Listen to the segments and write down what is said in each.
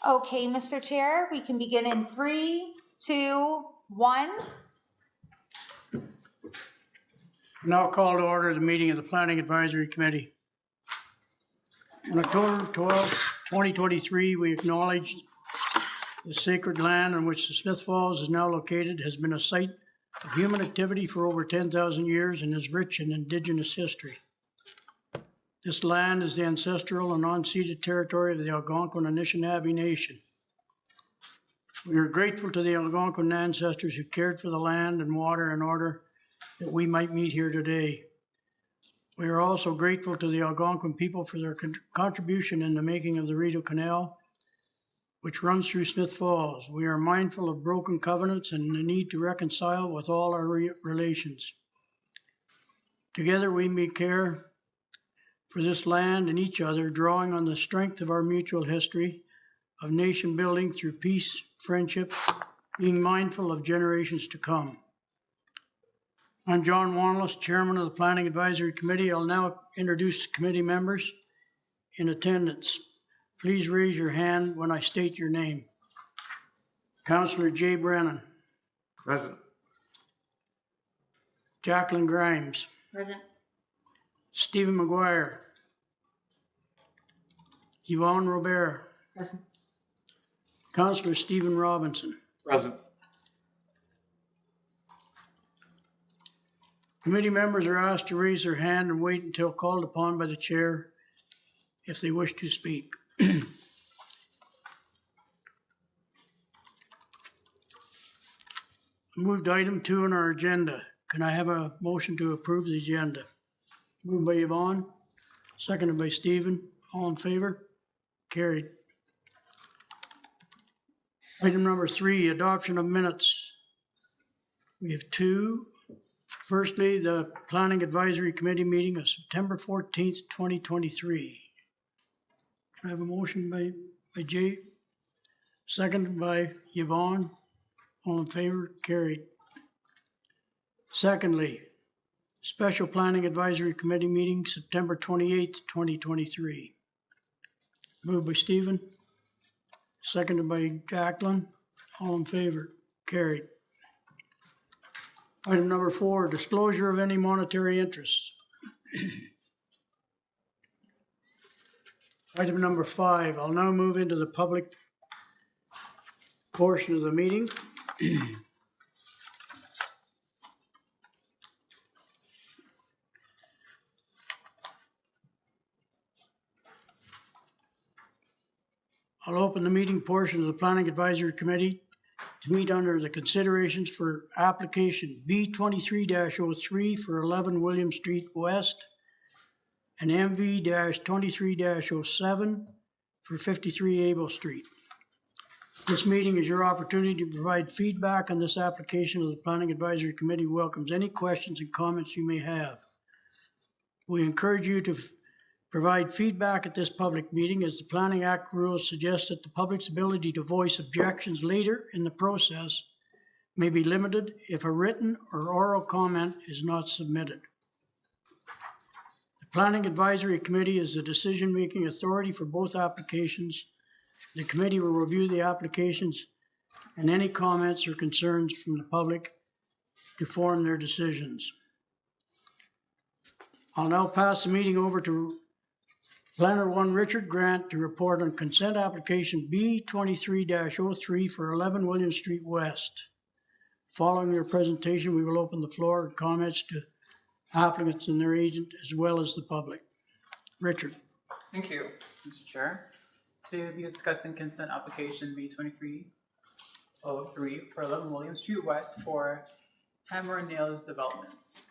Okay, Mr. Chair, we can begin in 3, 2, 1. Now call to order the meeting of the Planning Advisory Committee. On October 12, 2023, we acknowledged the sacred land on which the Smith Falls is now located has been a site of human activity for over 10,000 years and is rich in Indigenous history. This land is the ancestral and unceded territory of the Algonquin and Anishinaabe Nation. We are grateful to the Algonquin ancestors who cared for the land and water in order that we might meet here today. We are also grateful to the Algonquin people for their contribution in the making of the Rideau Canal, which runs through Smith Falls. We are mindful of broken covenants and the need to reconcile with all our relations. Together we may care for this land and each other, drawing on the strength of our mutual history of nation building through peace, friendship, being mindful of generations to come. I'm John Wanless, Chairman of the Planning Advisory Committee. I'll now introduce committee members in attendance. Please raise your hand when I state your name. Councillor Jay Brennan. Present. Jacqueline Grimes. Present. Stephen McGuire. Yvonne Robert. Present. Councillor Stephen Robinson. Present. Committee members are asked to raise their hand and wait until called upon by the chair if they wish to speak. Moved to item 2 on our agenda. Can I have a motion to approve the agenda? Moved by Yvonne, seconded by Stephen. All in favor? Carried. Item number 3, adoption of minutes. We have 2. Firstly, the Planning Advisory Committee meeting of September 14th, 2023. Can I have a motion by Jay? Seconded by Yvonne. All in favor? Carried. Secondly, Special Planning Advisory Committee meeting September 28th, 2023. Moved by Stephen. Seconded by Jacqueline. All in favor? Carried. Item number 4, disclosure of any monetary interests. Item number 5, I'll now move into the public portion of the meeting. I'll open the meeting portion of the Planning Advisory Committee to meet under the considerations for application B23-03 for 11 William Street West and MV-23-07 for 53 Abel Street. This meeting is your opportunity to provide feedback on this application of the Planning Advisory Committee welcomes any questions and comments you may have. We encourage you to provide feedback at this public meeting as the Planning Act rules suggest that the public's ability to voice objections later in the process may be limited if a written or oral comment is not submitted. The Planning Advisory Committee is the decision-making authority for both applications. The committee will review the applications and any comments or concerns from the public to form their decisions. I'll now pass the meeting over to Planner 1 Richard Grant to report on consent application B23-03 for 11 William Street West. Following your presentation, we will open the floor to comments to applicants and their agent as well as the public. Richard. Thank you, Mr. Chair. Today we'll be discussing consent application B23-03 for 11 William Street West for Hammer and Nails Developments.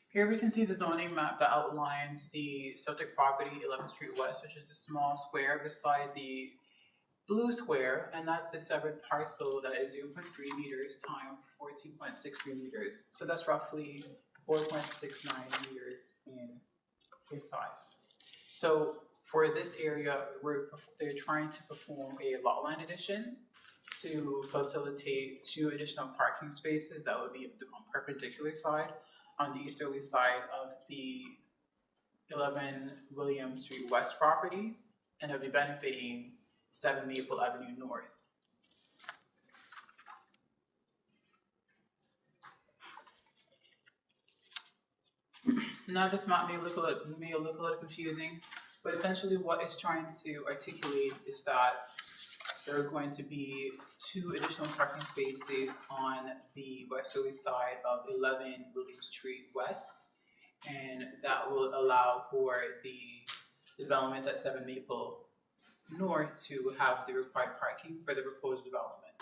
Here we can see the zoning map that outlines the subject property, 11th Street West, which is a small square beside the blue square, and that's a separate parcel that is 0.3 meters times 14.63 meters. So that's roughly 4.69 meters in size. So for this area, they're trying to perform a lot line addition to facilitate 2 additional parking spaces that would be on the perpendicular side on the easterly side of the 11 William Street West property. and it'll be benefiting 7 Maple Avenue North. Now, this map may look a little confusing, but essentially what it's trying to articulate is that there are going to be 2 additional parking spaces on the westerly side of 11 William Street West, and that will allow for the development at 7 Maple North to have the required parking for the proposed development.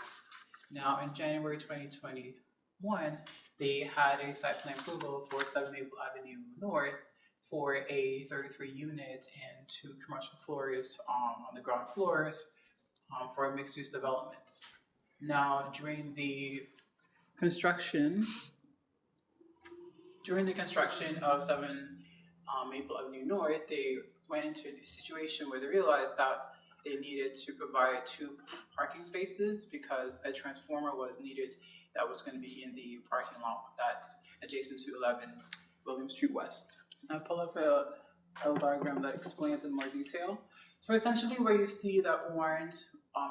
Now, in January 2021, they had a site plan approval for 7 Maple Avenue North for a 33 unit and 2 commercial floors on the ground floors for a mixed use development. Now, during the construction of 7 Maple Avenue North, they went into a situation where they realized that they needed to provide 2 parking spaces because a transformer was needed that was going to be in the parking lot that's adjacent to 11 William Street West. I'll pull up a diagram that explains in more detail. So essentially where you see that orange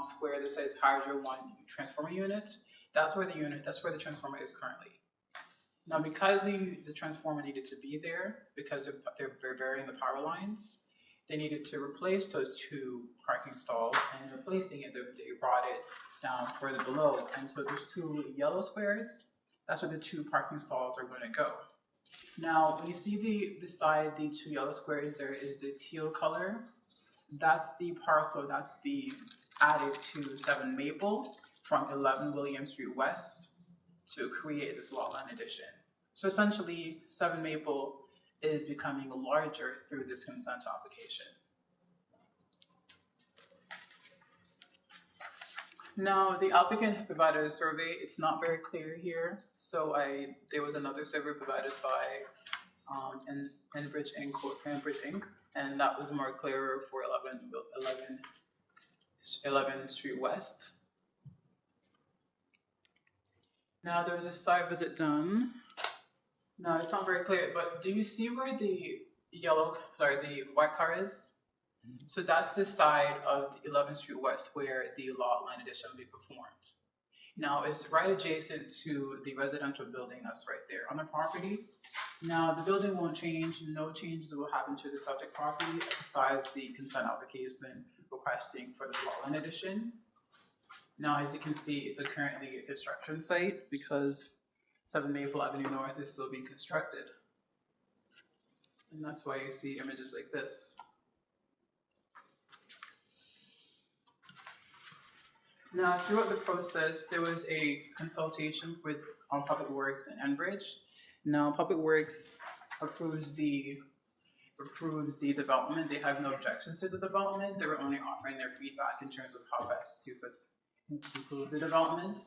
square that says Hydro 1 transformer unit, that's where the transformer is currently. Now, because the transformer needed to be there, because they're burying the power lines, they needed to replace those 2 parking stalls, and replacing it, they brought it down further below. And so there's 2 yellow squares. That's where the 2 parking stalls are going to go. Now, when you see beside the 2 yellow squares, there is the teal color. That's the parcel that's being added to 7 Maple from 11 William Street West to create this lot line addition. So essentially, 7 Maple is becoming larger through this consent application. Now, the applicant provided a survey. It's not very clear here. So there was another survey provided by Enbridge Inc., and that was more clearer for 11 Street West. Now, there was a site visit done. Now, it's not very clear, but do you see where the white car is? So that's the side of the 11th Street West where the lot line addition will be performed. Now, it's right adjacent to the residential building that's right there on the property. Now, the building won't change. No changes will happen to the subject property besides the consent application requesting for the lot line addition. Now, as you can see, it's currently a construction site because 7 Maple Avenue North is still being constructed. And that's why you see images like this. Now, throughout the process, there was a consultation with Public Works and Enbridge. Now, Public Works approves the development. They have no objections to the development. They were only offering their feedback in terms of how best to improve the development.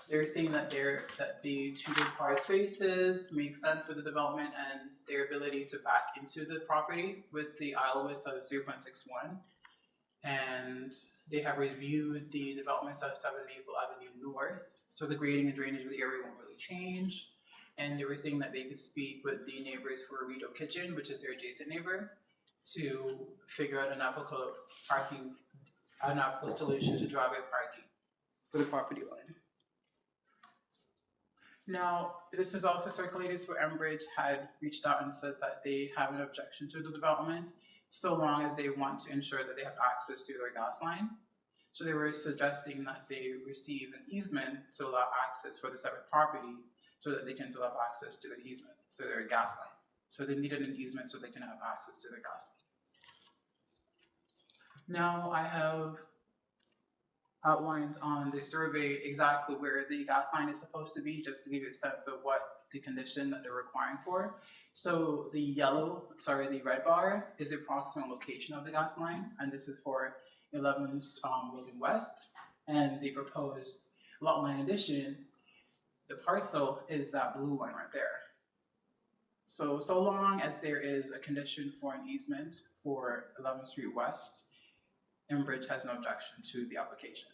They're saying that the 2 required spaces make sense for the development and their ability to back into the property with the aisle width of 0.61. And they have reviewed the developments of 7 Maple Avenue North. So the grading and drainage of the area won't really change. And they were saying that they could speak with the neighbors for Rito Kitchen, which is their adjacent neighbor, to figure out an applicable solution to driveway parking for the property line. Now, this was also circulated, so Enbridge had reached out and said that they have an objection to the development, so long as they want to ensure that they have access to their gas line. So they were suggesting that they receive an easement to allow access for the separate property so that they can still have access to the easement, so their gas line. So they needed an easement so they can have access to their gas line. Now I have outlined on the survey exactly where the gas line is supposed to be, just to give you a sense of what the condition that they're requiring for. So the red bar is the approximate location of the gas line, and this is for 11 William West, and the proposed lot line addition, the parcel is that blue one right there. So long as there is a condition for an easement for 11th Street West, Enbridge has no objection to the application.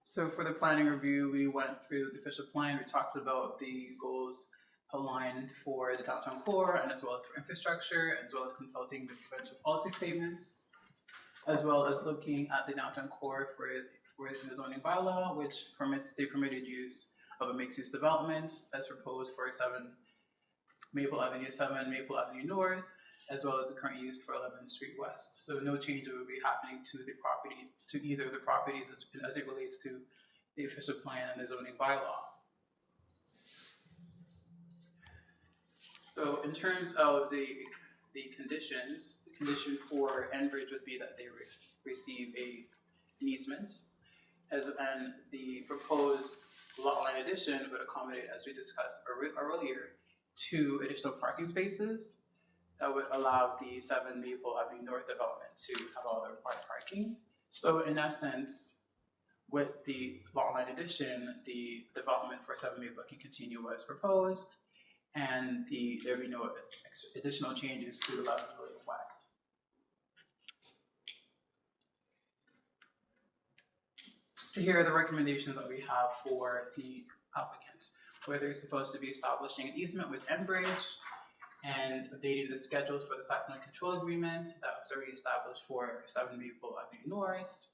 So for the planning review, we went through the official plan. We talked about the goals aligned for the downtown core and as well as for infrastructure, as well as consulting with provincial policy statements, as well as looking at the downtown core for the zoning bylaw, which permits the permitted use of a mixed-use development as proposed for 7 Maple Avenue North, as well as the current use for 11th Street West. So no change will be happening to the property, to either of the properties as it relates to the official plan and the zoning bylaw. So in terms of the conditions, the condition for Enbridge would be that they receive an easement, and the proposed lot line addition would accommodate, as we discussed earlier, 2 additional parking spaces that would allow the 7 Maple Avenue North development to have all the required parking. So in essence, with the lot line addition, the development for 7 Maple can continue as proposed, and there be no additional changes to 11 William West. So here are the recommendations that we have for the applicant, where they're supposed to be establishing an easement with Enbridge and updating the schedules for the site plan control agreement that was already established for 7 Maple Avenue North,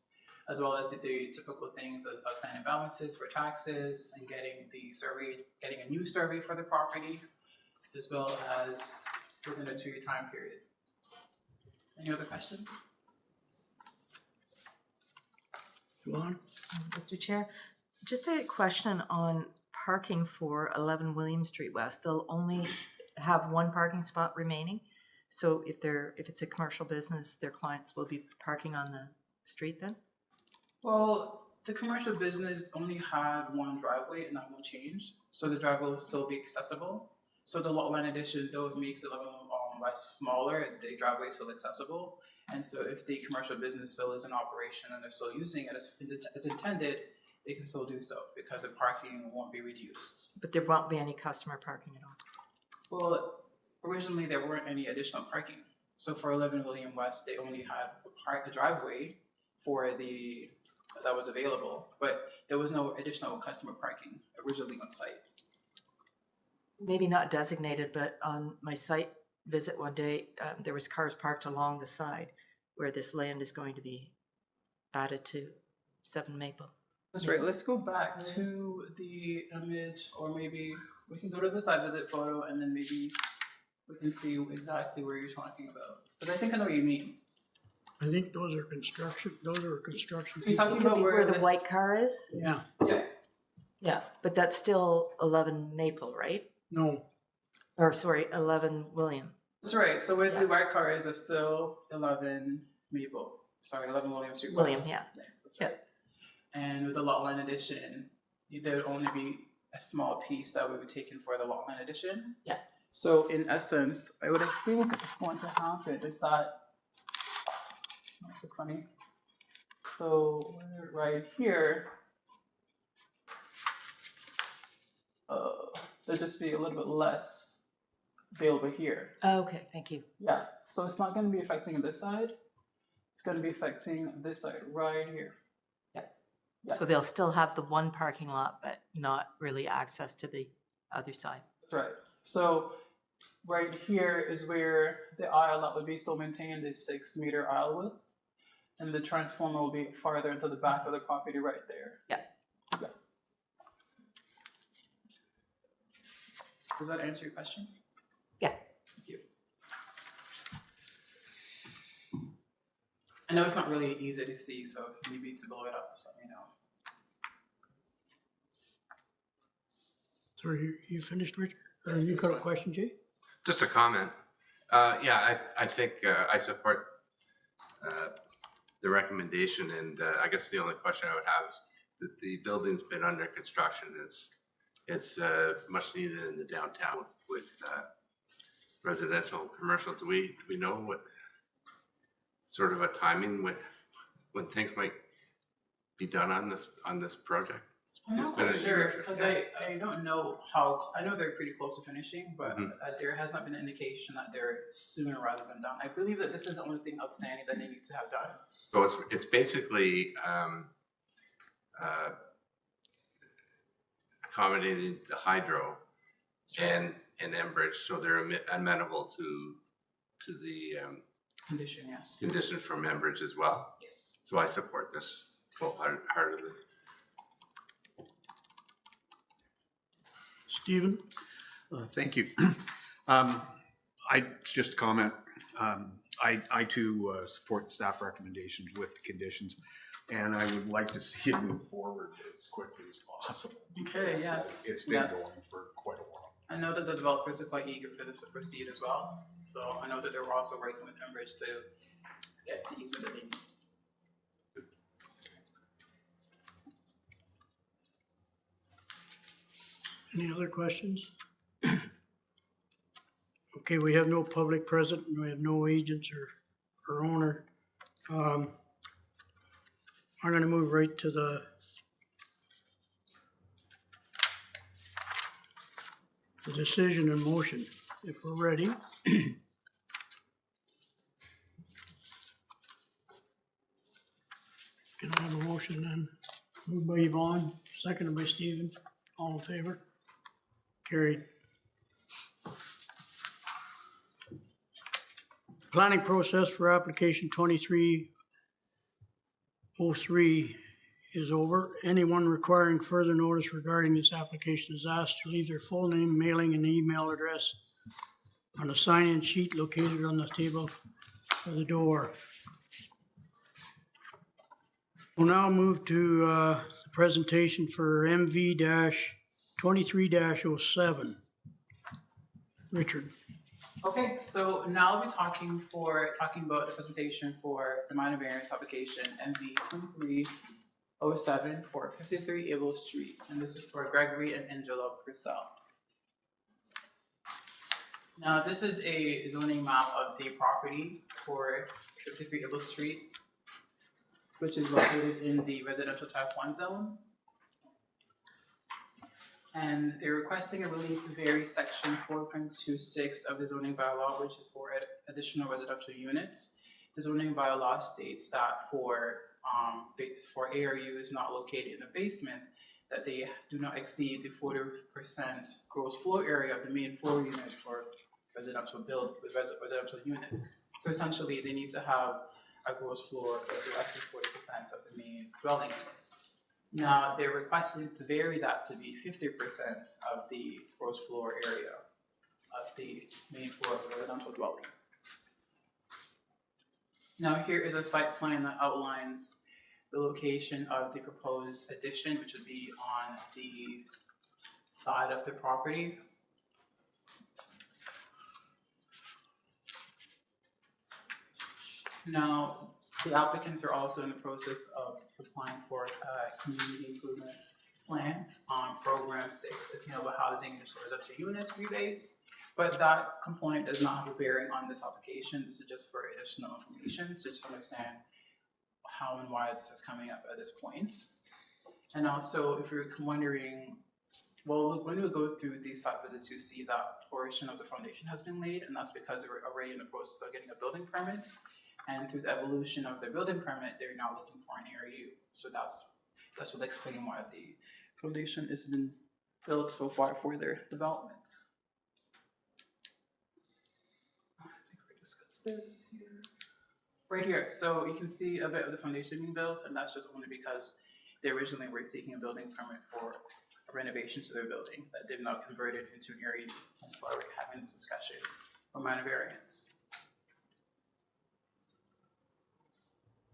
as well as the typical things of outstanding balances for taxes and getting a new survey for the property, as well as within a 2-year time period. Any other questions? Yvonne? Mr. Chair, just a question on parking for 11 William Street West. They'll only have 1 parking spot remaining. So if it's a commercial business, their clients will be parking on the street then? Well, the commercial business only had 1 driveway and that won't change. So the driveway will still be accessible. So the lot line addition, though it makes 11 West smaller, the driveway is still accessible. And so if the commercial business still is in operation and they're still using it as intended, they can still do so because the parking won't be reduced. But there won't be any customer parking at all? Well, originally there weren't any additional parking. So for 11 William West, they only had a driveway that was available, but there was no additional customer parking originally on site. Maybe not designated, but on my site visit one day, there was cars parked along the side where this land is going to be added to 7 Maple. That's right. Let's go back to the image, or maybe we can go to the site visit photo and then maybe we can see exactly where you're talking about. Because I think I know what you mean. I think those are construction. You're talking It could be where the white car is? Yeah. Yeah. Yeah, but that's still 11 Maple, right? No. Or sorry, 11 William. That's right. So where the white car is still 11 Maple. Sorry, 11 William Street West. William, yeah. Yes, that's right. And with the lot line addition, there would only be a small piece that would be taken for the lot line addition. Yeah. So in essence, what I think is going to happen is that, this is funny. So right here, there'll just be a little bit less available here. Okay, thank you. Yeah, so it's not going to be affecting this side. It's going to be affecting this side right here. Yeah. So they'll still have the 1 parking lot, but not really access to the other side. That's right. So right here is where the aisle that would be still maintained is 6-meter aisle width. And the transformer will be farther into the back of the property right there. Yeah. Yeah. Does that answer your question? Yeah. Thank you. I know it's not really easy to see, so if you need to blow it up, just let me know. So you finished, Richard? Or you got a question, Jay? Just a comment. Yeah, I think I support the recommendation, and I guess the only question I would have is that the building's been under construction. It's much needed in the downtown with residential and commercial. Do we know what sort of a timing when things might be done on this project? I'm not quite sure because I don't know how. I know they're pretty close to finishing, but there has not been an indication that they're sooner rather than done. I believe that this is the only thing outstanding that they need to have done. So it's basically accommodating the hydro, and in Enbridge, so they're amenable to the Condition, yes. conditions from Enbridge as well. Yes. So I support this wholeheartedly. Stephen? Thank you. Just a comment. I too support staff recommendations with the conditions, and I would like to see it move forward as quickly as possible. Okay, because, yes. It's been Yes. going for quite a while. I know that the developers are quite eager for this to proceed as well. So I know that they're also working with Enbridge to get the easement that they need. Any other questions? Okay, we have no public present, and we have no agents or owner. I'm gonna move right to the decision and motion, if we're ready. Can I have a motion then? Moved by Yvonne, seconded by Stephen. All in favor? Carried. Planning process for application 2303 is over. Anyone requiring further notice regarding this application is asked to leave their full name, mailing, and email address on a sign-in sheet located on the table for the door. We'll now move to the presentation for MV-23-07. Richard. Okay, so now we'll be talking about the presentation for the minor variance application MV 2307 for 53 Able Street, and this is for Gregory and Angela Purcell. Now, this is a zoning map of the property for 53 Able Street, which is located in the residential type 1 zone. And they're requesting a relief to vary section 4.26 of the zoning bylaw, which is for additional residential units. The zoning bylaw states that for ARUs not located in the basement, that they do not exceed the 40% gross floor area of the main floor unit for residential units. So essentially, they need to have a gross floor that's less than 40% of the main dwelling unit. Now, they're requesting to vary that to be 50% of the gross floor area of the main floor of the residential dwelling. Now, here is a site plan that outlines the location of the proposed addition, which would be on the side of the property. Now, the applicants are also in the process of applying for a community improvement plan on program 6, attainable housing and residential units rebates, but that component does not have a bearing on this application. This is just for additional information, so just understand how and why this is coming up at this point. And also, if you're wondering, well, when we go through these site visits, you see that portion of the foundation has been laid, and that's because we're already in the process of getting a building permit. And through the evolution of the building permit, they're now looking for an ARU. So that's what explains why the foundation has been built so far for their development. I think we discussed this here. Right here, so you can see a bit of the foundation being built, and that's just only because they originally were seeking a building permit for a renovation to their building that they've now converted into an ARU. That's why we're having this discussion for minor variance.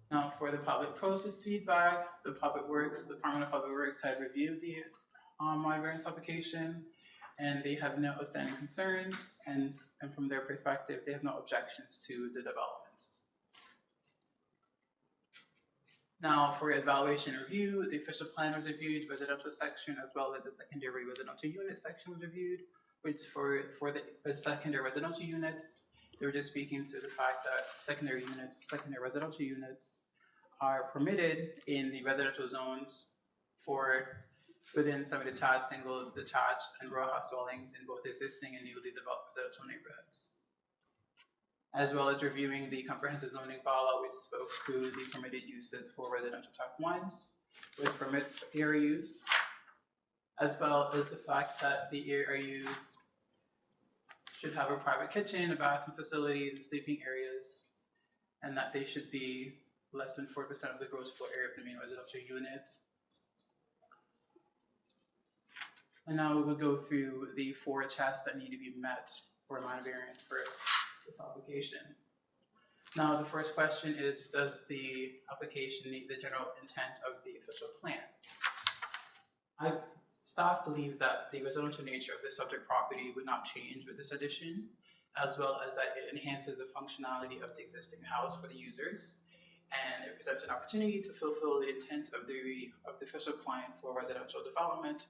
Now, for the public process feedback, the Department of Public Works had reviewed the minor variance application, and they have no outstanding concerns, and from their perspective, they have no objections to the development. Now, for evaluation and review, the official plan was reviewed, residential section, as well as the secondary residential unit section was reviewed, which for the secondary residential units, they were just speaking to the fact that secondary residential units are permitted in the residential zones for within semi-detached, single detached, and row house dwellings in both existing and newly developed residential neighborhoods. As well as reviewing the comprehensive zoning bylaw, which spoke to the permitted uses for residential type 1s, which permits ARUs, as well as the fact that the ARUs should have a private kitchen, a bathroom facilities, and sleeping areas, and that they should be less than 4% of the gross floor area of the main residential unit. And now we will go through the 4 tests that need to be met for a minor variance for this application. Now, the first question is, does the application meet the general intent of the official plan? Staff believe that the residential nature of the subject property would not change with this addition, as well as that it enhances the functionality of the existing house for the users, and it presents an opportunity to fulfill the intent of the official plan for residential development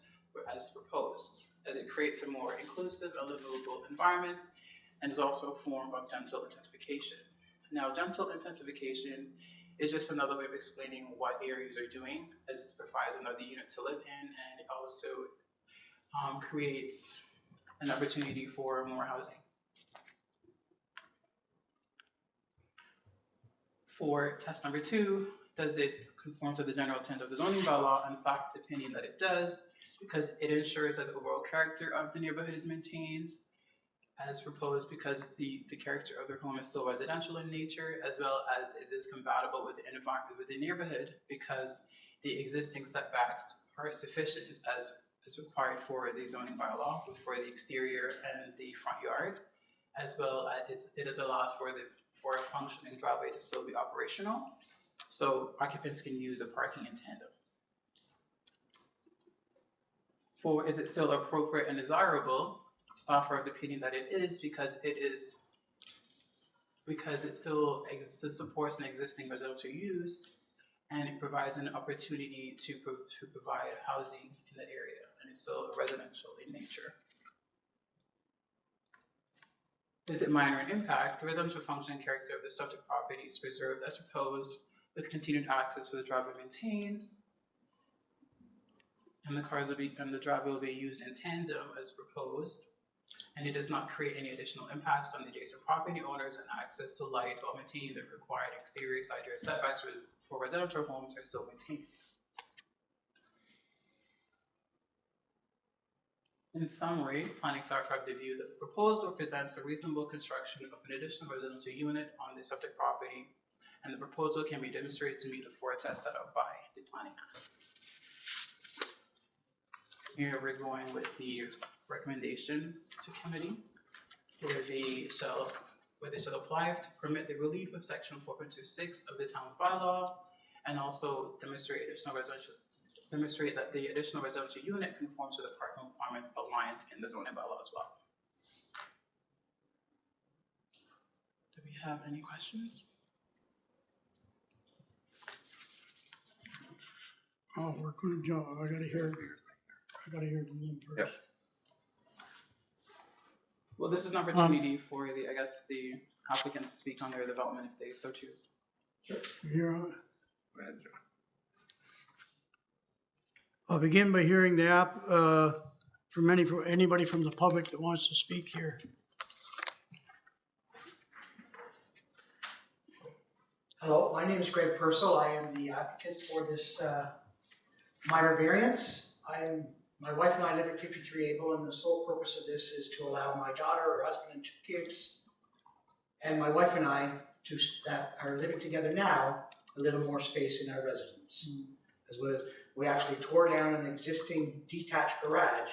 as proposed, as it creates a more inclusive and livable environment, and is also a form of dental intensification. Now, dental intensification is just another way of explaining what areas are doing, as it provides another unit to live in, and it also creates an opportunity for more housing. For test number 2, does it conform to the general intent of the zoning bylaw? And staff's opinion that it does, because it ensures that the overall character of the neighborhood is maintained as proposed, because the character of their home is still residential in nature, as well as it is compatible with the environment, with the neighborhood, because the existing setbacks are sufficient as is required for the zoning bylaw for the exterior and the front yard, as well as it allows for a functioning driveway to still be operational, so occupants can use the parking in tandem. For is it still appropriate and desirable? Staff are of the opinion that it is, because it still supports an existing residential use, and it provides an opportunity to provide housing in that area, and it's still residential in nature. Is it minor in impact? The residential function and character of the subject property is preserved as proposed, with continued access to the driveway maintained, and the driveway will be used in tandem as proposed, and it does not create any additional impacts on the adjacent property owners, and access to light while maintaining the required exterior side yard setbacks for residential homes are still maintained. In summary, planning staff have the view that the proposal presents a reasonable construction of an additional residential unit on the subject property, and the proposal can be demonstrated to meet the 4 tests set out by the planning act. Here we're going with the recommendation to committee, where they shall apply to permit the relief of section 4.26 of the town's bylaw, and also demonstrate that the additional residential unit conforms to the parking requirements outlined in the zoning bylaw as well. Do we have any questions? Oh, we're gonna jump, I gotta hear from them first. Yep. Well, this is an opportunity for the applicant to speak on their development if they so choose. Here, Go ahead, John. I'll begin by hearing the app, for anybody from the public that wants to speak here. Hello, my name is Greg Purcell. I am the applicant for this minor variance. My wife and I live at 53 Able, and the sole purpose of this is to allow my daughter, her husband, and 2 kids, and my wife and I, that are living together now, a little more space in our residence. As well as we actually tore down an existing detached garage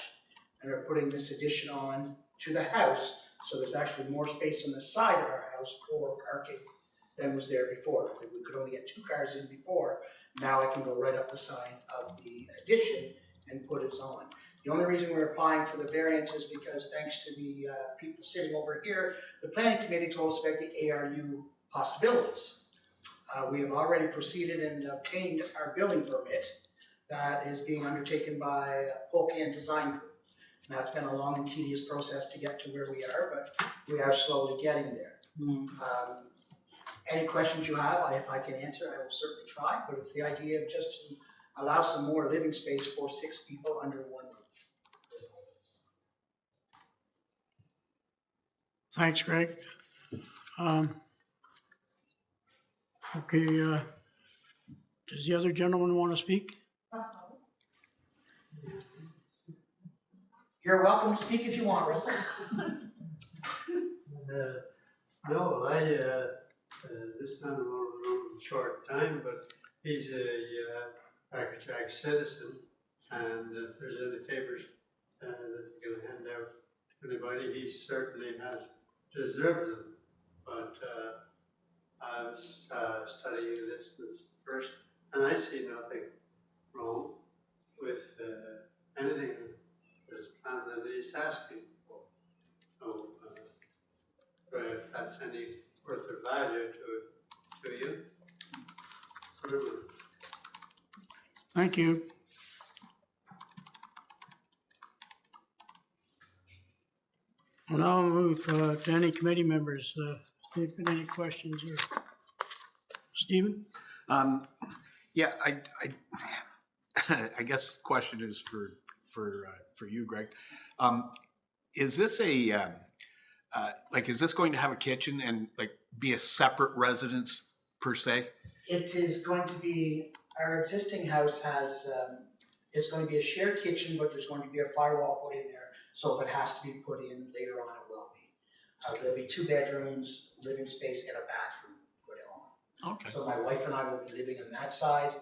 and are putting this addition on to the house, so there's actually more space on the side of our house for parking than was there before. We could only get 2 cars in before. Now I can go right up the side of the addition and put it on. The only reason we're applying for the variance is because, thanks to the people sitting over here, the planning committee told us about the ARU possibilities. We have already proceeded and obtained our building permit that is being undertaken by Polkan Design Group. Now, it's been a long and tedious process to get to where we are, but we are slowly getting there. Any questions you have, if I can answer, I will certainly try, but it's the idea of just to allow some more living space for 6 people under one roof. Thanks, Greg. Okay, does the other gentleman want to speak? You're welcome to speak if you want, Russell. this man will run in short time, but he's a Architrac citizen, and if there's any favors that he's going to hand out to anybody, he certainly has deserved them. But I was studying this first, and I see nothing wrong with anything that is planned that he's asking for. So, if that's any worth of value to you, certainly. Thank you. I'll now move to any committee members. If there's been any questions or Stephen? Yeah, I guess the question is for you, Greg. Is this is this going to have a kitchen and like be a separate residence per se? It is going to be, our existing house has, it's going to be a shared kitchen, but there's going to be a firewall put in there. So if it has to be put in later on, it will be. There'll be 2 bedrooms, living space, and a bathroom put on. Okay. So my wife and I will be living on that side.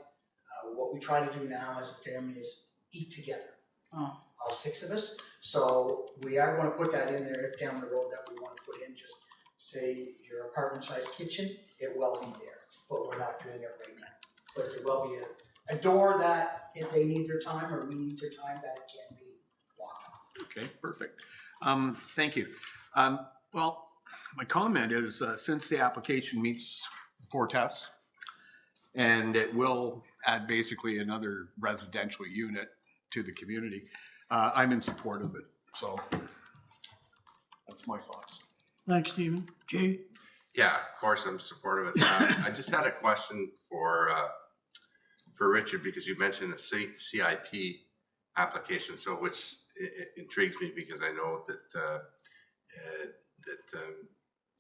What we try to do now as a family is eat together. Oh. All 6 of us. So we are going to put that in there if down the road that we want to put in, just say your apartment-sized kitchen, it will be there. But we're not doing it right now. But there will be a door that if they need their time or we need their time, that it can be locked off. Okay, perfect. Thank you. Well, my comment is since the application meets 4 tests, and it will add basically another residential unit to the community, I'm in support of it. So that's my thoughts. Thanks, Stephen. Jay? Yeah, of course, I'm supportive of that. I just had a question for Richard, because you mentioned a CIP application, so which intrigues me because I know that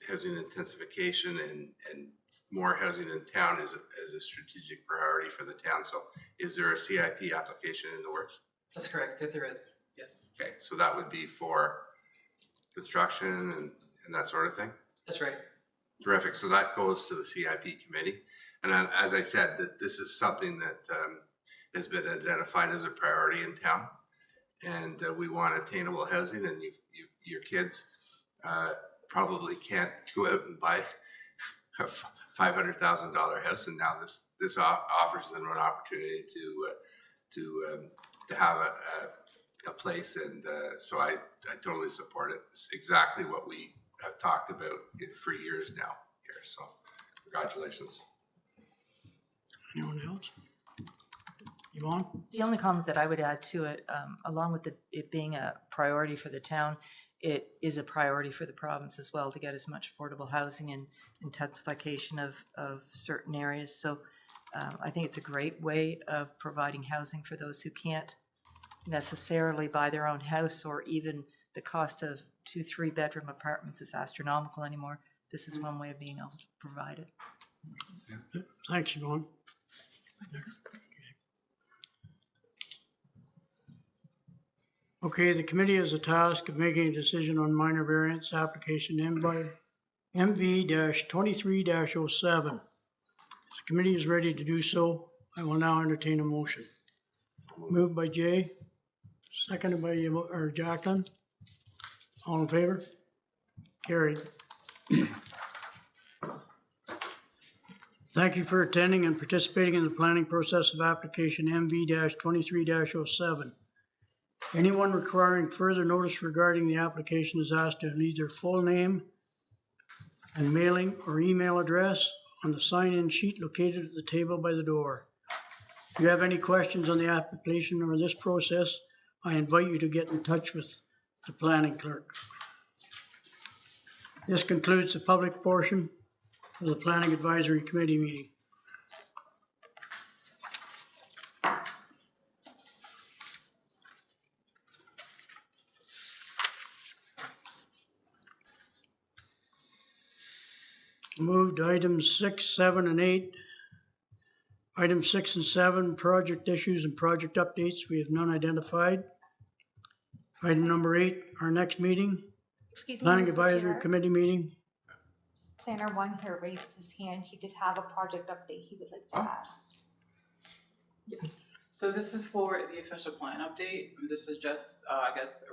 housing intensification and more housing in town is a strategic priority for the town. So is there a CIP application in the works? That's correct, if there is, yes. Okay, so that would be for construction and that sort of thing? That's right. Terrific. So that goes to the CIP committee. And as I said, that this is something that has been identified as a priority in town. And we want attainable housing, and your kids probably can't go out and buy a $500,000 house. And now this offers them an opportunity to have a place. And so I totally support it. It's exactly what we have talked about for years now here. So congratulations. Anyone else? Yvonne? The only comment that I would add to it, along with it being a priority for the town, it is a priority for the province as well to get as much affordable housing and intensification of certain areas. So I think it's a great way of providing housing for those who can't necessarily buy their own house, or even the cost of 2-3 bedroom apartments is astronomical anymore. This is one way of being able to provide it. Yeah. Thanks, Yvonne. Okay, the committee has a task of making a decision on minor variance application MV-23-07. The committee is ready to do so. I will now entertain a motion. Moved by Jay, seconded by Jacqueline. All in favor? Carried. Thank you for attending and participating in the planning process of application MV-23-07. Anyone requiring further notice regarding the application is asked to leave their full name and mailing or email address on the sign-in sheet located at the table by the door. If you have any questions on the application or this process, I invite you to get in touch with the planning clerk. This concludes the public portion of the Planning Advisory Committee meeting. Moved to items 6, 7, and 8. Items 6 and 7, project issues and project updates. We have none identified. Item number 8, our next meeting, Excuse me, Planning Mr. Advisory Chair. Committee meeting. Planner one here raised his hand. He did have a project update he would like to add. Yes. So this is for the official plan update. This is just, I guess,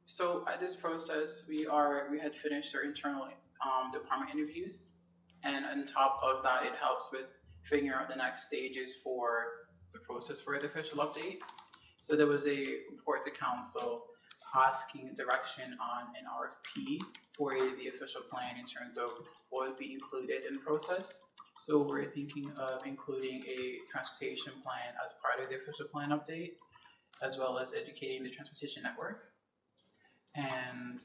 so at this process, we had finished our internal department interviews. And on top of that, it helps with figuring out the next stages for the process for the official update. So there was a report to council asking direction on an RFP for the official plan in terms of what would be included in the process. So we're thinking of including a transportation plan as part of the official plan update, as well as educating the transportation network. And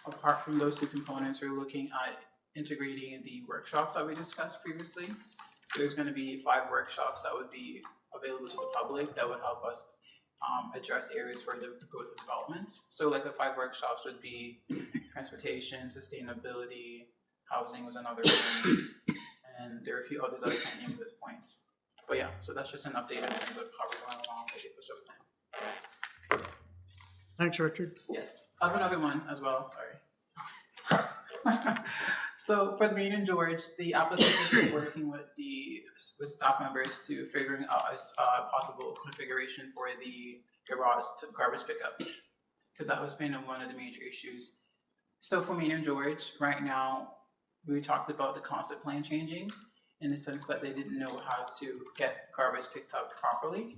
apart from those two components, we're looking at integrating the workshops that we discussed previously. So there's going to be 5 workshops that would be available to the public that would help us address areas for the growth of development. So like the 5 workshops would be transportation, sustainability, housing was another one, and there are a few others that I can't name at this point. But yeah, so that's just an update in terms of how we're going along with the official plan. Thanks, Richard. Yes, I have another one as well, sorry. So for the Main and George, the application is working with staff members to figuring out a possible configuration for the garage to garbage pickup, because that was been one of the major issues. So for Main and George, right now, we talked about the concept plan changing in the sense that they didn't know how to get garbage picked up properly.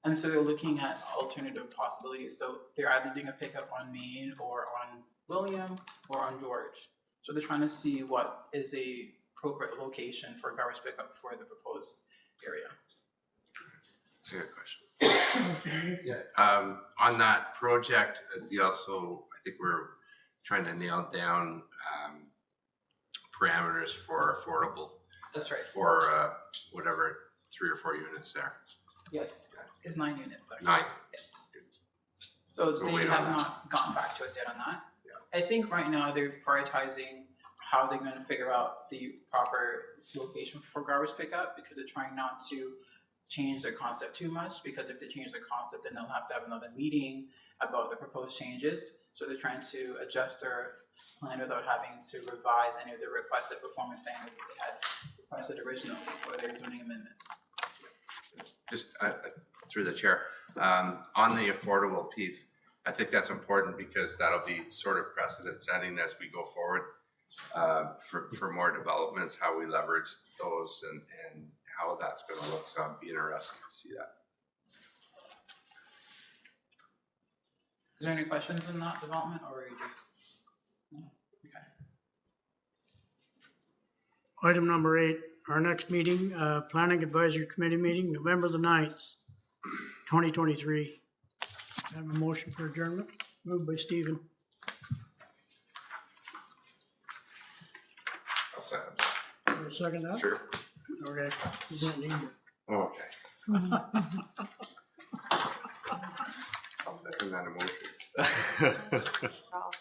And so they're looking at alternative possibilities. So they're either doing a pickup on Main or on William or on George. So they're trying to see what is a appropriate location for garbage pickup for the proposed area. That's a good question. Yeah. On that project, you also, I think we're trying to nail down parameters for affordable. That's right. For whatever 3 or 4 units there. Yes, it's 9 units. Actually. 9. Yes. So So they wait have on that. not gotten back to us yet on that. Yeah. I think right now they're prioritizing how they're going to figure out the proper location for garbage pickup, because they're trying not to change their concept too much, because if they change the concept, then they'll have to have another meeting about the proposed changes. So they're trying to adjust their plan without having to revise any of the requested performance standards they had requested originally for their zoning amendments. Just through the chair, on the affordable piece, I think that's important because that'll be sort of precedent setting as we go forward for more developments, how we leverage those and how that's going to look. So I'd be interested to see that. Is there any questions in that development, or are you just, no? Okay. Item number 8, our next meeting, Planning Advisory Committee meeting, November the 9th, 2023. I have a motion for adjournment, moved by Stephen. I'll second. Will second that? Sure. Okay, you don't need it. Okay. I'll second that emotion. Ralph.